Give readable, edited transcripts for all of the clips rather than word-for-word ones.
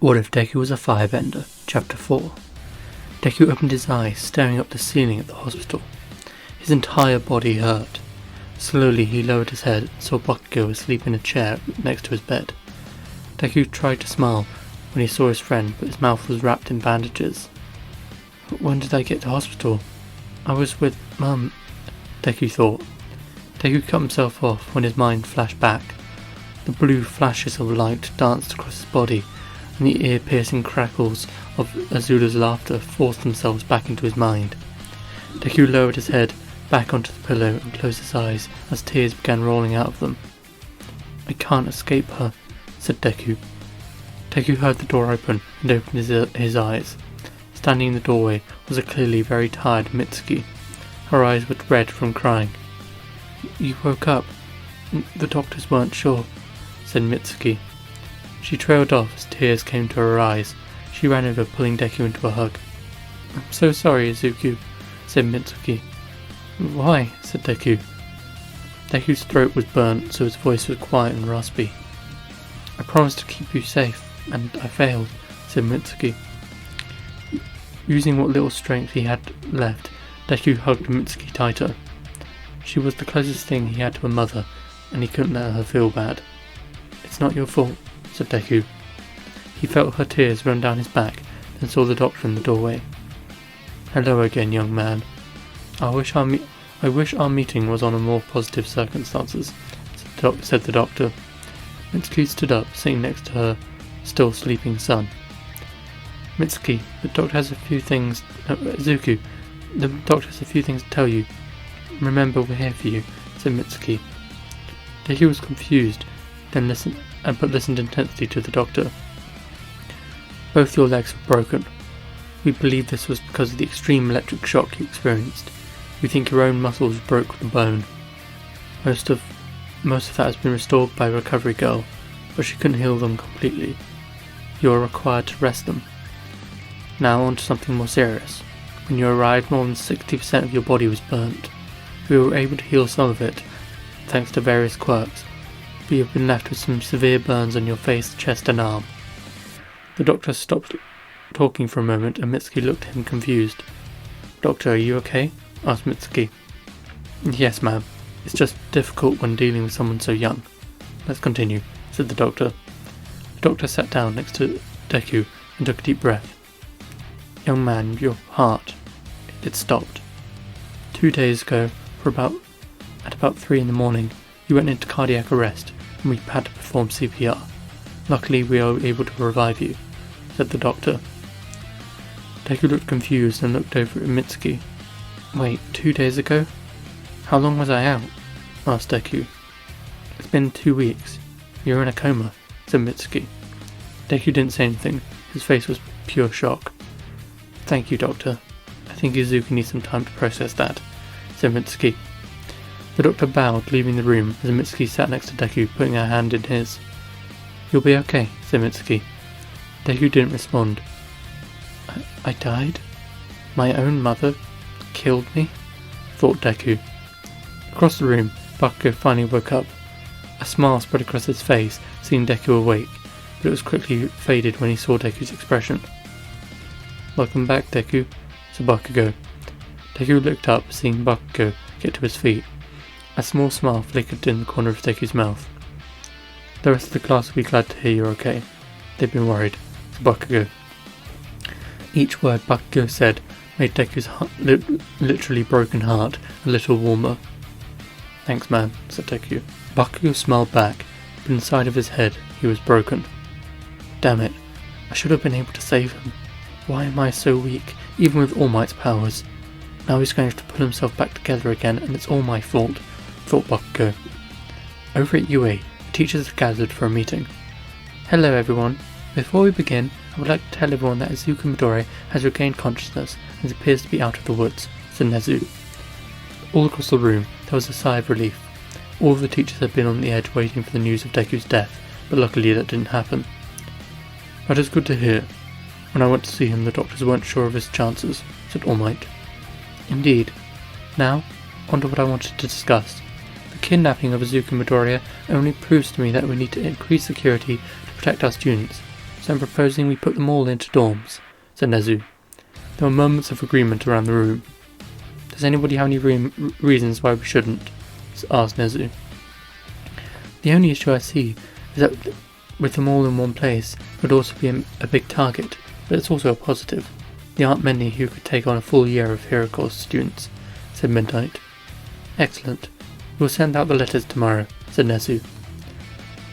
What if Deku was a firebender? Chapter 4. Deku opened his eyes, staring up the ceiling at the hospital. His entire body hurt. Slowly he lowered his head and saw Bakugo asleep in a chair next to his bed. Deku tried to smile when he saw his friend, but his mouth was wrapped in bandages. When did I get to hospital? I was with Mum, Deku thought. Deku cut himself off when his mind flashed back. The blue flashes of light danced across his body, and the ear-piercing crackles of Azula's laughter forced themselves back into his mind. Deku lowered his head back onto the pillow and closed his eyes as tears began rolling out of them. I can't escape her, said Deku. Deku heard the door open and opened his eyes. Standing in the doorway was a clearly very tired Mitsuki. Her eyes were red from crying. You woke up. The doctors weren't sure, said Mitsuki. She trailed off as tears came to her eyes. She ran over, pulling Deku into a hug. I'm so sorry, Izuku, said Mitsuki. Why? Said Deku. Deku's throat was burnt, so his voice was quiet and raspy. I promised to keep you safe, and I failed, said Mitsuki. Using what little strength he had left, Deku hugged Mitsuki tighter. She was the closest thing he had to a mother, and he couldn't let her feel bad. It's not your fault, said Deku. He felt her tears run down his back, then saw the doctor in the doorway. Hello again, young man. I wish our meeting was on a more positive circumstances, said the doctor. Mitsuki stood up, sitting next to her still sleeping son. Mitsuki, the doctor has a few things... Izuku, the doctor has a few things to tell you. Remember, we're here for you, said Mitsuki. Deku was confused, but listened intently to the doctor. Both your legs were broken. We believe this was because of the extreme electric shock you experienced. We think your own muscles broke with the bone. Most of that has been restored by a recovery girl, but she couldn't heal them completely. You are required to rest them. Now on to something more serious. When you arrived, more than 60% of your body was burnt. We were able to heal some of it, thanks to various quirks, but you have been left with some severe burns on your face, chest and arm. The doctor stopped talking for a moment, and Mitsuki looked at him confused. Doctor, are you okay? Asked Mitsuki. Yes, ma'am. It's just difficult when dealing with someone so young. Let's continue, said the doctor. The doctor sat down next to Deku and took a deep breath. Young man, your heart. It stopped. 2 days ago, at about 3 in the morning, you went into cardiac arrest, and we had to perform CPR. Luckily, we were able to revive you, said the doctor. Deku looked confused and looked over at Mitsuki. Wait, 2 days ago? How long was I out? Asked Deku. It's been 2 weeks. You're in a coma, said Mitsuki. Deku didn't say anything. His face was pure shock. Thank you, doctor. I think Izuku needs some time to process that, said Mitsuki. The doctor bowed, leaving the room as Mitsuki sat next to Deku, putting her hand in his. You'll be okay, said Mitsuki. Deku didn't respond. I died? My own mother killed me? Thought Deku. Across the room, Bakugo finally woke up. A smile spread across his face, seeing Deku awake, but it was quickly faded when he saw Deku's expression. Welcome back, Deku, said Bakugo. Deku looked up, seeing Bakugo get to his feet. A small smile flickered in the corner of Deku's mouth. The rest of the class will be glad to hear you're okay. They've been worried, said Bakugo. Each word Bakugo said made Deku's literally broken heart a little warmer. Thanks, man, said Deku. Bakugo smiled back, but inside of his head he was broken. Damn it, I should have been able to save him. Why am I so weak, even with All Might's powers? Now he's going to have to pull himself back together again, and it's all my fault, thought Bakugo. Over at UA, the teachers have gathered for a meeting. Hello everyone. Before we begin, I would like to tell everyone that Izuku Midori has regained consciousness and appears to be out of the woods, said Nezu. All across the room, there was a sigh of relief. All of the teachers had been on the edge waiting for the news of Deku's death, but luckily that didn't happen. That is good to hear. When I went to see him, the doctors weren't sure of his chances, said All Might. Indeed. Now, on to what I wanted to discuss. The kidnapping of Izuku Midoriya only proves to me that we need to increase security to protect our students, so I'm proposing we put them all into dorms, said Nezu. There were murmurs of agreement around the room. Does anybody have any reasons why we shouldn't? Asked Nezu. The only issue I see is that with them all in one place, it would also be a big target, but it's also a positive. There aren't many who could take on a full year of hero course students, said Midnight. Excellent. We'll send out the letters tomorrow, said Nezu.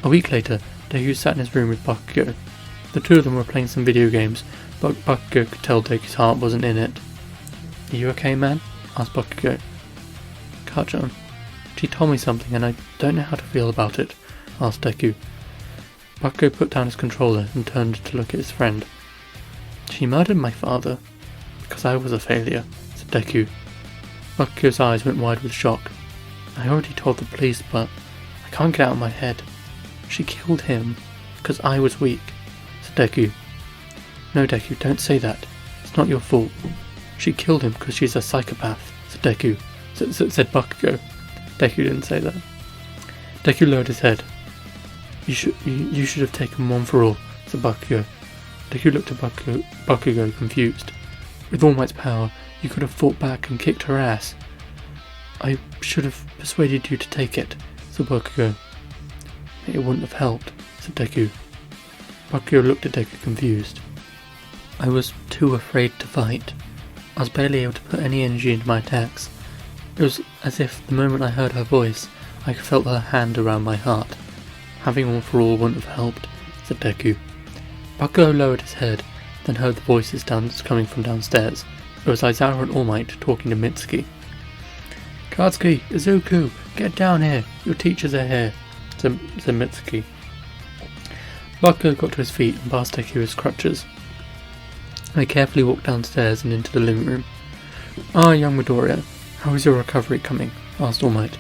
A week later, Deku sat in his room with Bakugo. The two of them were playing some video games, but Bakugo could tell Deku's heart wasn't in it. Are you okay, man? Asked Bakugo. Kajan, she told me something and I don't know how to feel about it, asked Deku. Bakugo put down his controller and turned to look at his friend. She murdered my father, because I was a failure, said Deku. Bakugo's eyes went wide with shock. I already told the police, but I can't get out of my head. She killed him, because I was weak, said Deku. No, Deku, don't say that. It's not your fault. She killed him because she's a psychopath, said Deku. Said Bakugo. Deku didn't say that. Deku lowered his head. You should have taken one for all, said Bakugo. Deku looked at Bakugo confused. With All Might's power, you could have fought back and kicked her ass. I should have persuaded you to take it, said Bakugo. It wouldn't have helped, said Deku. Bakugo looked at Deku confused. I was too afraid to fight. I was barely able to put any energy into my attacks. It was as if the moment I heard her voice, I felt her hand around my heart. Having one for all wouldn't have helped, said Deku. Bakugo lowered his head, then heard the voices coming from downstairs. It was Aizawa and All Might talking to Mitsuki. Katsuki, Izuku, get down here. Your teachers are here, said Mitsuki. Bakugo got to his feet and passed Deku his crutches. They carefully walked downstairs and into the living room. Young Midoriya, how is your recovery coming? Asked All Might.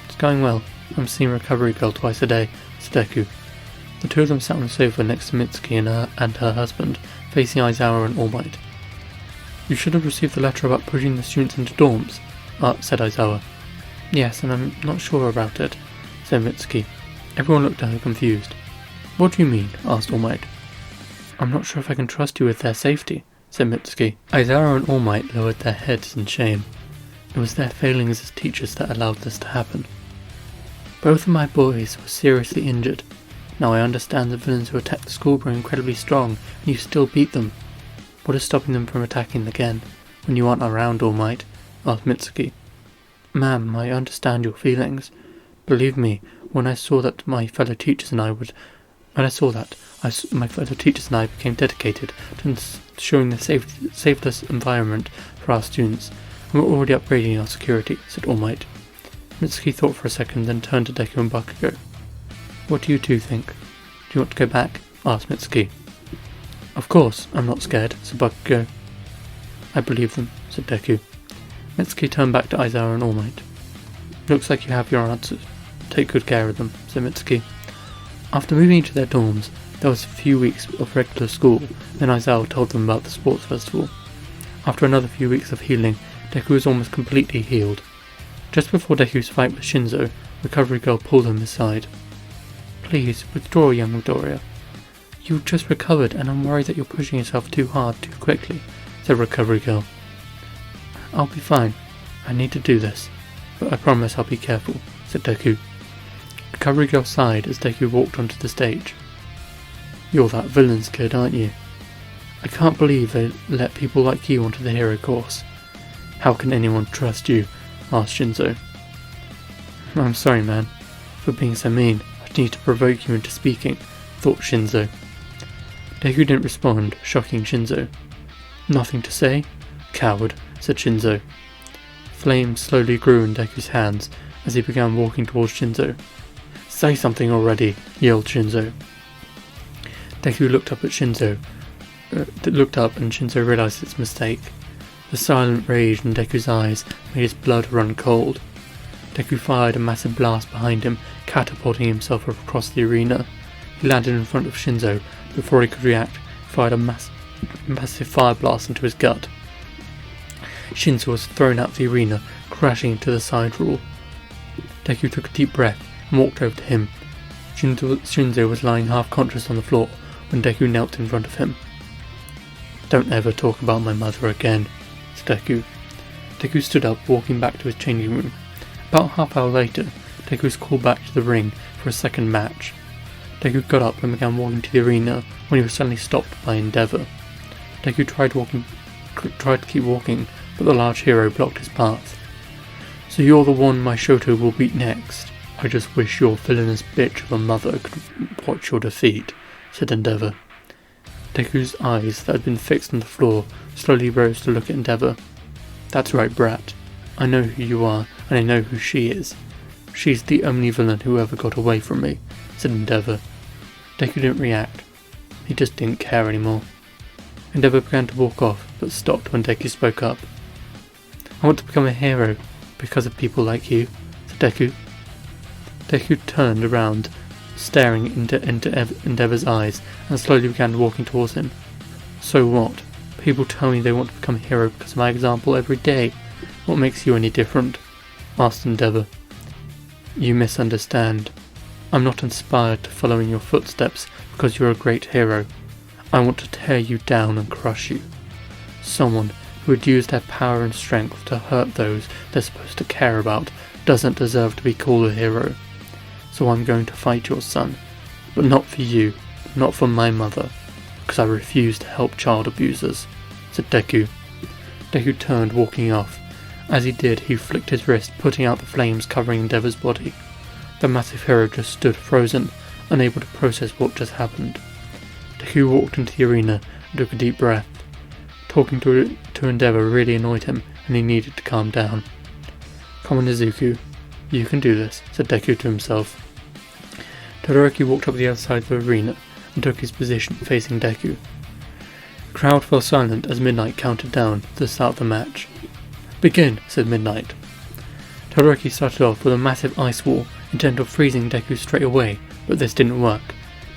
It's going well. I'm seeing Recovery Girl twice a day, said Deku. The two of them sat on the sofa next to Mitsuki and her husband, facing Aizawa and All Might. You should have received the letter about pushing the students into dorms, said Aizawa. Yes, and I'm not sure about it, said Mitsuki. Everyone looked at her confused. What do you mean? Asked All Might. I'm not sure if I can trust you with their safety, said Mitsuki. Aizawa and All Might lowered their heads in shame. It was their failings as teachers that allowed this to happen. Both of my boys were seriously injured. Now I understand the villains who attacked the school were incredibly strong, and you still beat them. What is stopping them from attacking again, when you aren't around, All Might? Asked Mitsuki. Ma'am, I understand your feelings. Believe me, when I saw that my fellow teachers and I became dedicated to ensuring the safest environment for our students, and we're already upgrading our security, said All Might. Mitsuki thought for a second, then turned to Deku and Bakugo. What do you two think? Do you want to go back? Asked Mitsuki. Of course, I'm not scared, said Bakugo. I believe them, said Deku. Mitsuki turned back to Aizawa and All Might. Looks like you have your answers. Take good care of them, said Mitsuki. After moving to their dorms, there was a few weeks of regular school, then Aizawa told them about the sports festival. After another few weeks of healing, Deku was almost completely healed. Just before Deku's fight with Shinzo, Recovery Girl pulled him aside. Please, withdraw, young Midoriya. You just recovered and I'm worried that you're pushing yourself too hard too quickly, said Recovery Girl. I'll be fine. I need to do this, but I promise I'll be careful, said Deku. Recovery Girl sighed as Deku walked onto the stage. You're that villain's kid, aren't you? I can't believe they let people like you onto the hero course. How can anyone trust you? Asked Shinzo. I'm sorry, man, for being so mean. I need to provoke you into speaking, thought Shinzo. Deku didn't respond, shocking Shinzo. Nothing to say? Coward, said Shinzo. Flames slowly grew in Deku's hands as he began walking towards Shinzo. Say something already, yelled Shinzo. Deku looked up and Shinzo realized its mistake. The silent rage in Deku's eyes made his blood run cold. Deku fired a massive blast behind him, catapulting himself across the arena. He landed in front of Shinzo. Before he could react, fired a massive fire blast into his gut. Shinzo was thrown out of the arena, crashing into the side wall. Deku took a deep breath and walked over to him. Shinzo was lying half conscious on the floor, when Deku knelt in front of him. "Don't ever talk about my mother again," said Deku. Deku stood up, walking back to his changing room. About a half hour later, Deku was called back to the ring for a second match. Deku got up and began walking to the arena when he was suddenly stopped by Endeavor. Deku tried to keep walking, but the large hero blocked his path. "So you're the one my Shoto will beat next? I just wish your villainous bitch of a mother could watch your defeat," said Endeavor. Deku's eyes that had been fixed on the floor slowly rose to look at Endeavor. "That's right, brat. I know who you are, and I know who she is. She's the only villain who ever got away from me," said Endeavor. Deku didn't react. He just didn't care anymore. Endeavor began to walk off, but stopped when Deku spoke up. "I want to become a hero because of people like you," said Deku. Deku turned around, staring into Endeavor's eyes, and slowly began walking towards him. "So what? People tell me they want to become a hero because of my example every day. What makes you any different?" asked Endeavor. "You misunderstand. I'm not inspired to follow in your footsteps because you're a great hero. I want to tear you down and crush you. Someone who would use their power and strength to hurt those they're supposed to care about doesn't deserve to be called a hero. So I'm going to fight your son, but not for you, not for my mother, because I refuse to help child abusers," said Deku. Deku turned, walking off. As he did, he flicked his wrist, putting out the flames covering Endeavor's body. The massive hero just stood frozen, unable to process what just happened. Deku walked into the arena and took a deep breath. Talking to Endeavor really annoyed him, and he needed to calm down. "Come on, Izuku. You can do this," said Deku to himself. Todoroki walked up the other side of the arena and took his position facing Deku. The crowd fell silent as Midnight counted down to the start of the match. "Begin," said Midnight. Todoroki started off with a massive ice wall, intent on freezing Deku straight away, but this didn't work.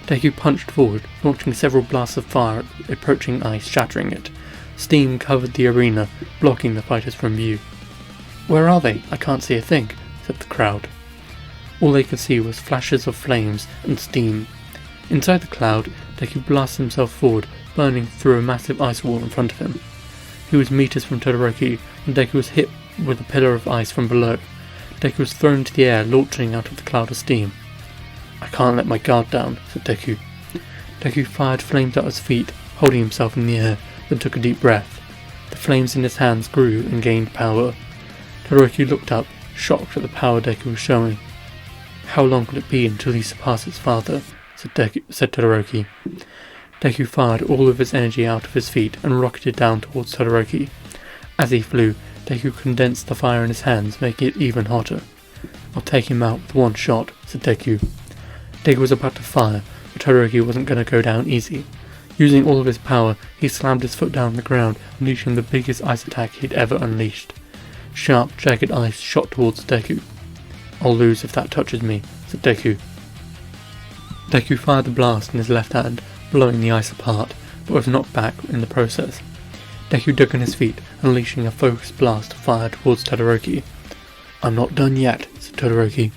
Deku punched forward, launching several blasts of fire at the approaching ice, shattering it. Steam covered the arena, blocking the fighters from view. "Where are they? I can't see a thing," said the crowd. All they could see was flashes of flames and steam. Inside the cloud, Deku blasted himself forward, burning through a massive ice wall in front of him. He was meters from Todoroki, and Deku was hit with a pillar of ice from below. Deku was thrown into the air, launching out of the cloud of steam. "I can't let my guard down," said Deku. Deku fired flames at his feet, holding himself in the air, then took a deep breath. The flames in his hands grew and gained power. Todoroki looked up, shocked at the power Deku was showing. "How long will it be until he surpasses his father?" said Todoroki. Deku fired all of his energy out of his feet and rocketed down towards Todoroki. As he flew, Deku condensed the fire in his hands, making it even hotter. "I'll take him out with one shot," said Deku. Deku was about to fire, but Todoroki wasn't going to go down easy. Using all of his power, he slammed his foot down on the ground, unleashing the biggest ice attack he'd ever unleashed. Sharp, jagged ice shot towards Deku. "I'll lose if that touches me," said Deku. Deku fired the blast in his left hand, blowing the ice apart, but was knocked back in the process. Deku dug on his feet, unleashing a focused blast of fire towards Todoroki. "I'm not done yet," said Todoroki.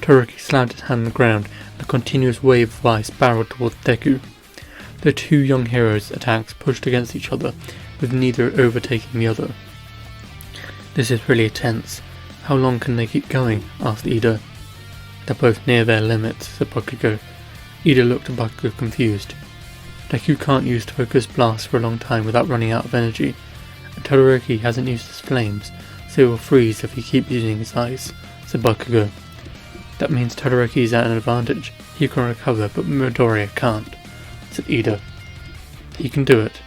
Todoroki slammed his hand on the ground, and a continuous wave of ice barreled towards Deku. The two young heroes' attacks pushed against each other, with neither overtaking the other. "This is really tense. How long can they keep going?" asked Ida. "They're both near their limits," said Bakugo. Ida looked at Bakugo confused. Deku can't use focus blasts for a long time without running out of energy, and Todoroki hasn't used his flames, so he will freeze if he keeps using his ice, said Bakugo. "That means Todoroki is at an advantage. He can recover, but Midoriya can't," said Ida. "He can do it.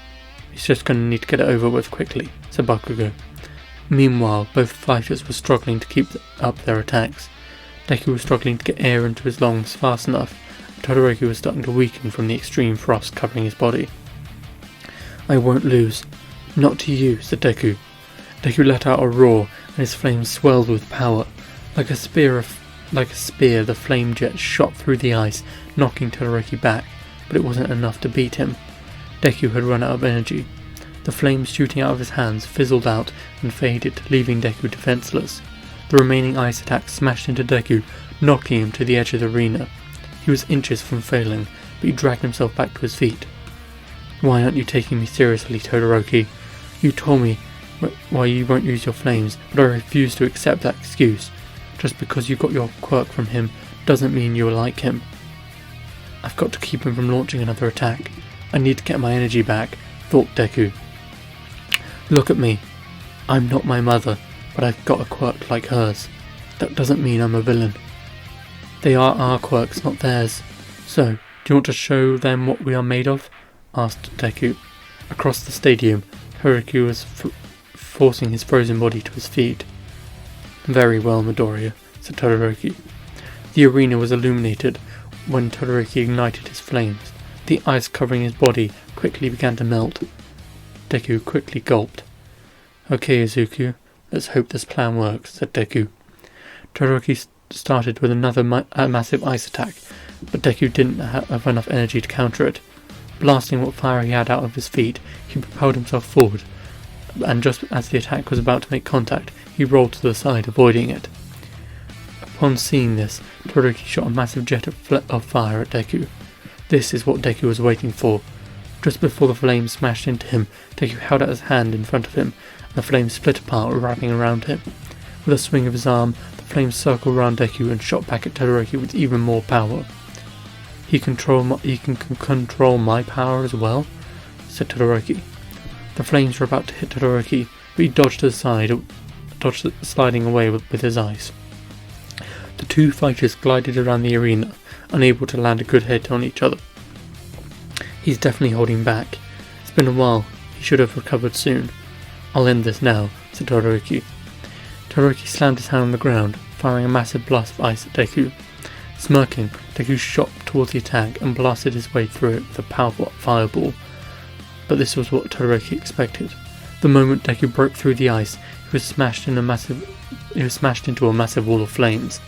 He's just going to need to get it over with quickly," said Bakugo. Meanwhile, both fighters were struggling to keep up their attacks. Deku was struggling to get air into his lungs fast enough, and Todoroki was starting to weaken from the extreme frost covering his body. "I won't lose. Not to you," said Deku. Deku let out a roar, and his flames swelled with power. Like a spear, the flame jet shot through the ice, knocking Todoroki back, but it wasn't enough to beat him. Deku had run out of energy. The flames shooting out of his hands fizzled out and faded, leaving Deku defenseless. The remaining ice attack smashed into Deku, knocking him to the edge of the arena. He was inches from failing, but he dragged himself back to his feet. "Why aren't you taking me seriously, Todoroki? You told me why you won't use your flames, but I refuse to accept that excuse. Just because you got your quirk from him doesn't mean you are like him. I've got to keep him from launching another attack. I need to get my energy back," thought Deku. "Look at me. I'm not my mother, but I've got a quirk like hers. That doesn't mean I'm a villain. They are our quirks, not theirs. So, do you want to show them what we are made of?" asked Deku. Across the stadium, Todoroki was forcing his frozen body to his feet. "Very well, Midoriya," said Todoroki. The arena was illuminated when Todoroki ignited his flames. The ice covering his body quickly began to melt. Deku quickly gulped. "Okay, Izuku, let's hope this plan works," said Deku. Todoroki started with another massive ice attack, but Deku didn't have enough energy to counter it. Blasting what fire he had out of his feet, he propelled himself forward, and just as the attack was about to make contact, he rolled to the side, avoiding it. Upon seeing this, Todoroki shot a massive jet of fire at Deku. This is what Deku was waiting for. Just before the flames smashed into him, Deku held out his hand in front of him, and the flames split apart, wrapping around him. With a swing of his arm, the flames circled around Deku and shot back at Todoroki with even more power. He can control my power as well," said Todoroki. The flames were about to hit Todoroki, but he dodged to the side, sliding away with his ice. The two fighters glided around the arena, unable to land a good hit on each other. "He's definitely holding back. It's been a while. He should have recovered soon. I'll end this now," said Todoroki. Todoroki slammed his hand on the ground, firing a massive blast of ice at Deku. Smirking, Deku shot towards the attack and blasted his way through it with a powerful fireball. But this was what Todoroki expected. The moment Deku broke through the ice, he was smashed into a massive wall of flames.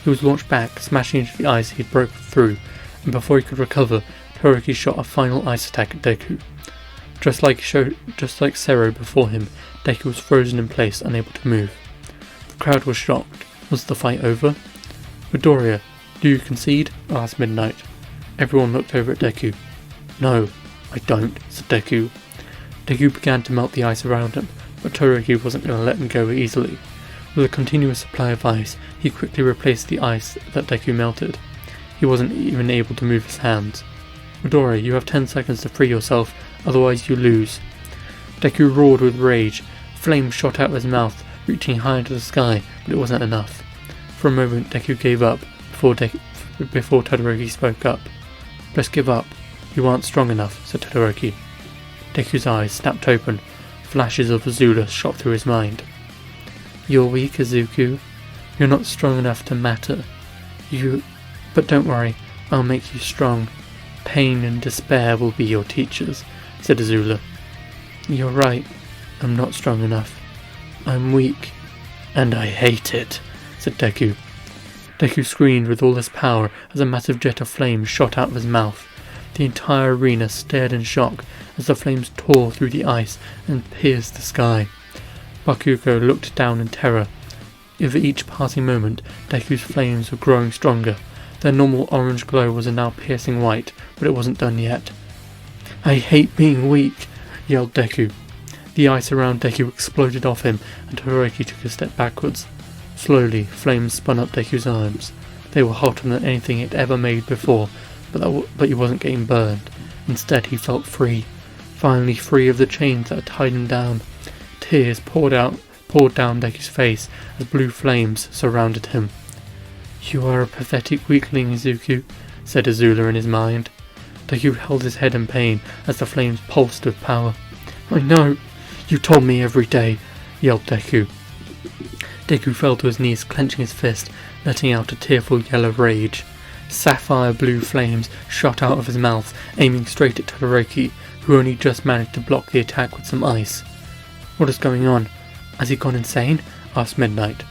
He was launched back, smashing into the ice he had broken through, and before he could recover, Todoroki shot a final ice attack at Deku. Just like Sero before him, Deku was frozen in place, unable to move. The crowd was shocked. Was the fight over? "Midoriya, do you concede?" asked Midnight. Everyone looked over at Deku. "No, I don't," said Deku. Deku began to melt the ice around him, but Todoroki wasn't going to let him go easily. With a continuous supply of ice, he quickly replaced the ice that Deku melted. He wasn't even able to move his hands. "Midoriya, you have 10 seconds to free yourself, otherwise you lose." Deku roared with rage. Flames shot out of his mouth, reaching high into the sky, but it wasn't enough. For a moment, Deku gave up, before Todoroki spoke up. "Let's give up. You aren't strong enough," said Todoroki. Deku's eyes snapped open. Flashes of Azula shot through his mind. "You're weak, Izuku. You're not strong enough to matter. But don't worry, I'll make you strong. Pain and despair will be your teachers," said Azula. "You're right. I'm not strong enough. I'm weak. And I hate it," said Deku. Deku screamed with all his power as a massive jet of flame shot out of his mouth. The entire arena stared in shock as the flames tore through the ice and pierced the sky. Bakugo looked down in terror. With each passing moment, Deku's flames were growing stronger. Their normal orange glow was now piercing white, but it wasn't done yet. "I hate being weak," yelled Deku. The ice around Deku exploded off him, and Todoroki took a step backwards. Slowly, flames spun up Deku's arms. They were hotter than anything he'd ever made before, but he wasn't getting burned. Instead, he felt free. Finally free of the chains that had tied him down. Tears poured down Deku's face as blue flames surrounded him. "You are a pathetic weakling, Izuku," said Azula in his mind. Deku held his head in pain as the flames pulsed with power. "I know! You told me every day!" yelled Deku. Deku fell to his knees, clenching his fist, letting out a tearful yell of rage. Sapphire blue flames shot out of his mouth, aiming straight at Todoroki, who only just managed to block the attack with some ice. "What is going on? Has he gone insane?" asked Midnight.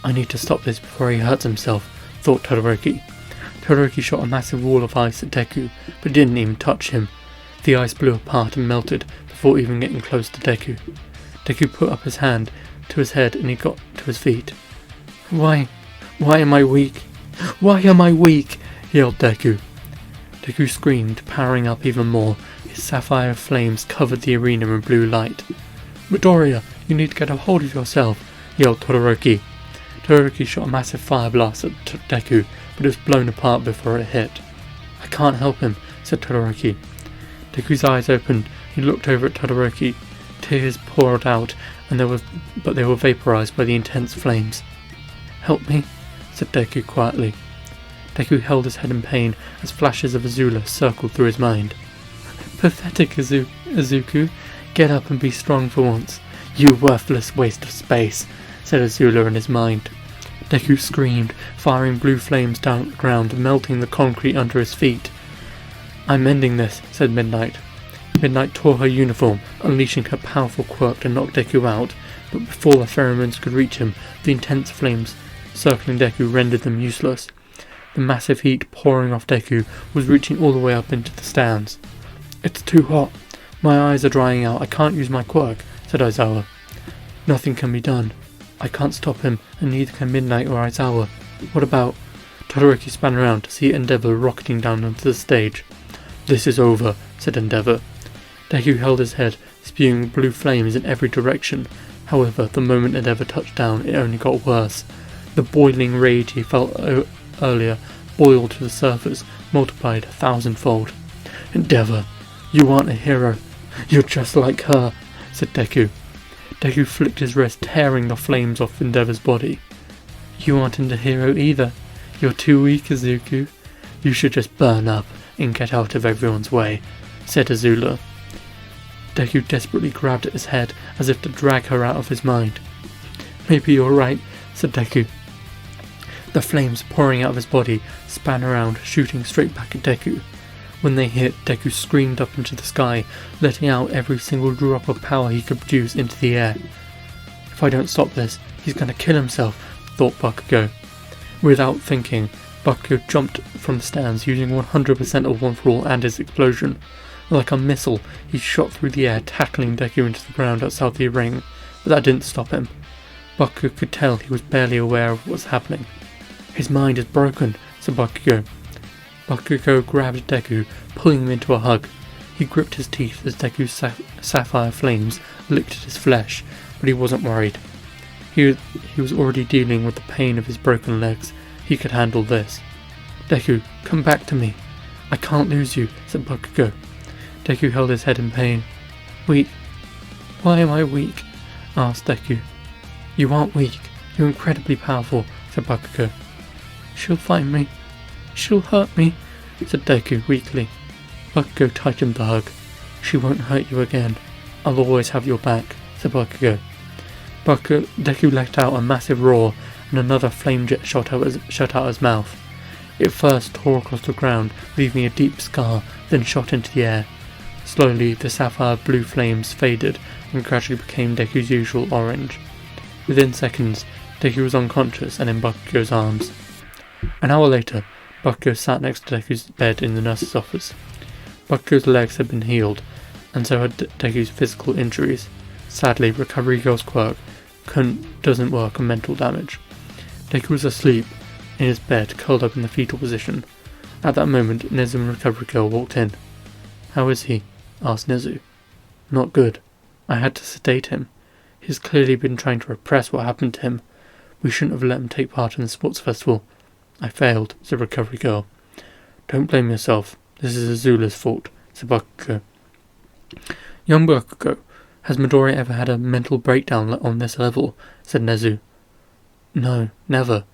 "I need to stop this before he hurts himself," thought Todoroki. Todoroki shot a massive wall of ice at Deku, but didn't even touch him. The ice blew apart and melted before even getting close to Deku. Deku put up his hand to his head and he got to his feet. Why am I weak? Why am I weak?" yelled Deku. Deku screamed, powering up even more. His sapphire flames covered the arena in blue light. "Midoriya, you need to get a hold of yourself," yelled Todoroki. Todoroki shot a massive fire blast at Deku, but it was blown apart before it hit. "I can't help him," said Todoroki. Deku's eyes opened. He looked over at Todoroki. Tears poured out, but they were vaporized by the intense flames. "Help me," said Deku quietly. Deku held his head in pain as flashes of Azula circled through his mind. "Pathetic, Izuku. Get up and be strong for once. You worthless waste of space," said Azula in his mind. Deku screamed, firing blue flames down at the ground, melting the concrete under his feet. "I'm ending this," said Midnight. Midnight tore her uniform, unleashing her powerful quirk to knock Deku out, but before the pheromones could reach him, the intense flames circling Deku rendered them useless. The massive heat pouring off Deku was reaching all the way up into the stands. "It's too hot. My eyes are drying out. I can't use my quirk," said Aizawa. "Nothing can be done. I can't stop him, and neither can Midnight or Aizawa. What about—" Todoroki span around to see Endeavor rocketing down onto the stage. "This is over," said Endeavor. Deku held his head, spewing blue flames in every direction. However, the moment Endeavor touched down, it only got worse. The boiling rage he felt earlier boiled to the surface, multiplied 1,000-fold. "Endeavor, you aren't a hero. You're just like her," said Deku. Deku flicked his wrist, tearing the flames off Endeavor's body. "You aren't a hero either. You're too weak, Izuku. You should just burn up and get out of everyone's way," said Azula. Deku desperately grabbed at his head, as if to drag her out of his mind. "Maybe you're right," said Deku. The flames pouring out of his body span around, shooting straight back at Deku. When they hit, Deku screamed up into the sky, letting out every single drop of power he could produce into the air. "If I don't stop this, he's going to kill himself," thought Bakugo. Without thinking, Bakugo jumped from the stands using 100% of One For All and his explosion. Like a missile, he shot through the air, tackling Deku into the ground outside the ring, but that didn't stop him. Bakugo could tell he was barely aware of what was happening. "His mind is broken," said Bakugo. Bakugo grabbed Deku, pulling him into a hug. He gripped his teeth as Deku's sapphire flames licked at his flesh, but he wasn't worried. He was already dealing with the pain of his broken legs. He could handle this. "Deku, come back to me." "I can't lose you," said Bakugo. Deku held his head in pain. "Weak? Why am I weak?" asked Deku. "You aren't weak. You're incredibly powerful," said Bakugo. "She'll find me. She'll hurt me," said Deku weakly. Bakugo tightened the hug. "She won't hurt you again. I'll always have your back," said Bakugo. Deku let out a massive roar, and another flame jet shot out his mouth. It first tore across the ground, leaving a deep scar, then shot into the air. Slowly, the sapphire blue flames faded and gradually became Deku's usual orange. Within seconds, Deku was unconscious and in Bakugo's arms. An hour later, Bakugo sat next to Deku's bed in the nurse's office. Bakugo's legs had been healed, and so had Deku's physical injuries. Sadly, Recovery Girl's quirk doesn't work on mental damage. Deku was asleep, in his bed, curled up in the fetal position. At that moment, Nezu and Recovery Girl walked in. "How is he?" asked Nezu. "Not good. I had to sedate him. He's clearly been trying to repress what happened to him. We shouldn't have let him take part in the sports festival. I failed," said Recovery Girl. "Don't blame yourself. This is Azula's fault," said Bakugo. "Young Bakugo, has Midori ever had a mental breakdown on this level?" said Nezu. "No, never.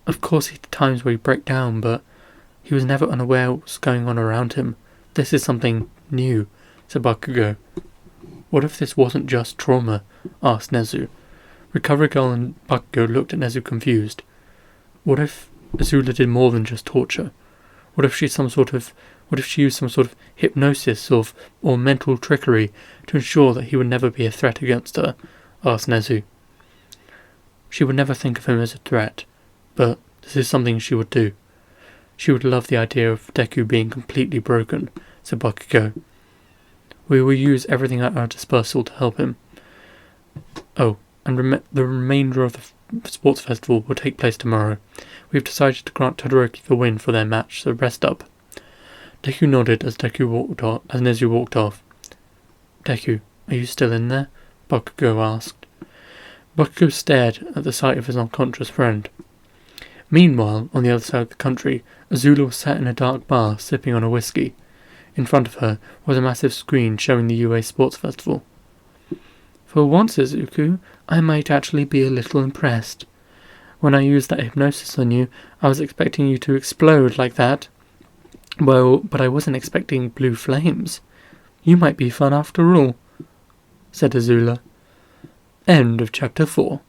Of course he had times where he'd break down, but he was never unaware of what was going on around him. This is something new," said Bakugo. "What if this wasn't just trauma?" asked Nezu. Recovery Girl and Bakugo looked at Nezu confused. What if Azula did more than just torture? What if she used some sort of hypnosis or mental trickery to ensure that he would never be a threat against her? Asked Nezu. "She would never think of him as a threat, but this is something she would do. She would love the idea of Deku being completely broken," said Bakugo. "We will use everything at our disposal to help him. Oh, and the remainder of the sports festival will take place tomorrow. We have decided to grant Todoroki the win for their match, so rest up." Deku nodded as Nezu walked off. Deku, are you still in there? Bakugo asked. Bakugo stared at the sight of his unconscious friend. Meanwhile, on the other side of the country, Azula was sat in a dark bar, sipping on a whiskey. In front of her was a massive screen showing the UA Sports Festival. For once, Izuku, I might actually be a little impressed. When I used that hypnosis on you, I was expecting you to explode like that. Well, but I wasn't expecting blue flames. You might be fun after all, said Azula. End of chapter 4.